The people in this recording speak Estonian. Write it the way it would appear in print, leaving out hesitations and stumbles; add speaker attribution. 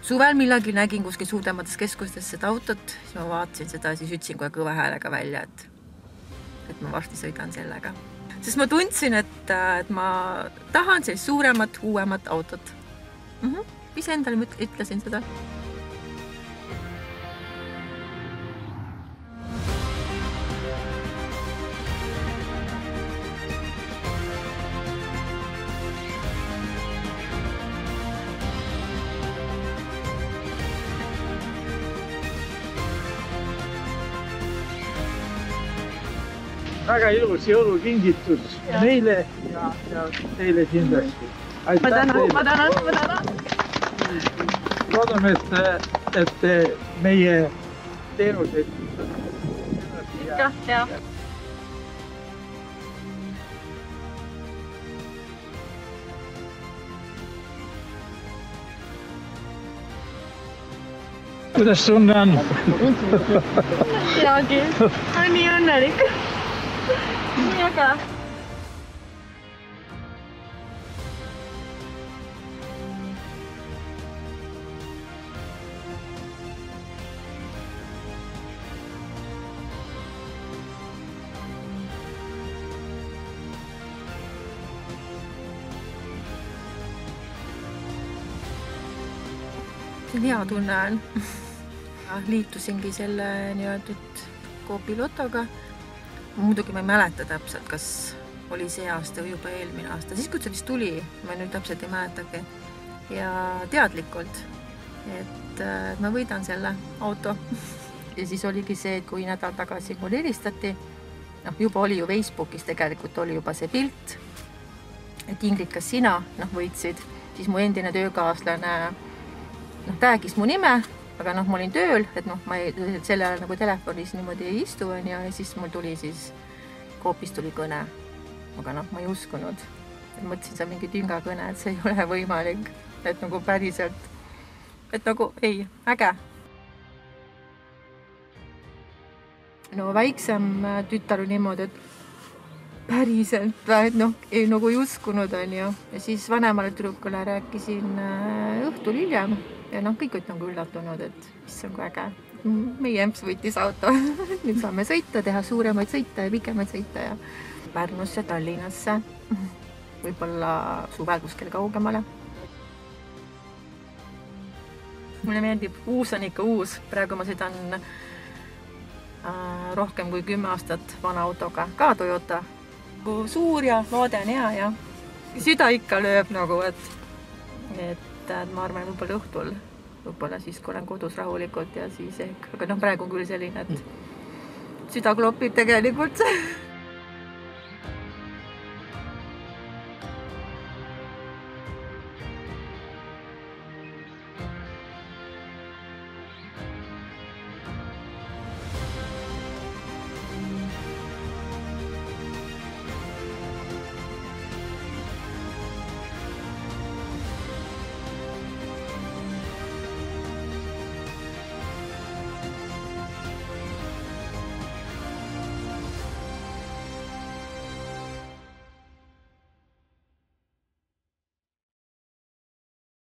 Speaker 1: suvel millalgi nägin kuskil suuremates keskustes seda autot, siis ma vaatasin seda, siis ütlesin kohe kõva häälega välja, et ma varsti sõidan sellega. Sest ma tundsin, et ma tahan sellist suuremat, uuemat autot. Ise endale ütlesin seda.
Speaker 2: Väga ilus jõulukingitus meile ja teile kindlasti.
Speaker 3: Ma tänan.
Speaker 2: Loodame, et meie teenuseid
Speaker 3: Ikka, jah.
Speaker 2: Kuidas tunne on?
Speaker 3: Teagi, on nii õnnelik. Nii äge.
Speaker 1: Hea tunne on. Liitusingi selle nii-öeldud Coopi Lotoga. Muidugi ma ei mäleta täpselt, kas oli see aasta või juba eelmine aasta. Siis kui see vist tuli, ma nüüd täpselt ei mäletagi. Ja teadlikult, et ma võidan selle auto. Ja siis oligi see, et kui nädal tagasi mul helistati, juba oli ju Facebookis tegelikult oli juba see pilt, et Ingrid, kas sina võitsid, siis mu endine töökaaslane täägis mu nime, aga ma olin tööl, et ma selle ajal nagu telefonis niimoodi ei istu ja siis mul tuli siis, Coopist tuli kõne, aga ma ei uskunud. Mõtlesin, see on mingi tüngakõne, et see ei ole võimalik, et nagu päriselt, et nagu ei, äge. No väiksem tütar oli niimoodi, et päriselt, et ei nagu ei uskunud on ju. Ja siis vanemale tüdrukule rääkisin õhtul hiljem ja kõik olid nagu üllatunud, et mis on kui äge. Meie emps võitis auto. Nüüd saame sõita, teha suuremaid sõita ja pikemaid sõita ja Pärnusse, Tallinnasse, võib-olla suvel kuskil kaugemale. Mulle meeldib, uus on ikka uus. Praegu ma sõidan rohkem kui 10 aastat vana autoga, ka Toyota. Suur ja vaade on hea ja süda ikka lööb nagu, et ma arvan, võib-olla õhtul, võib-olla siis, kui olen kodus rahulikult ja siis ehk, aga praegu on küll selline, et süda klopib tegelikult.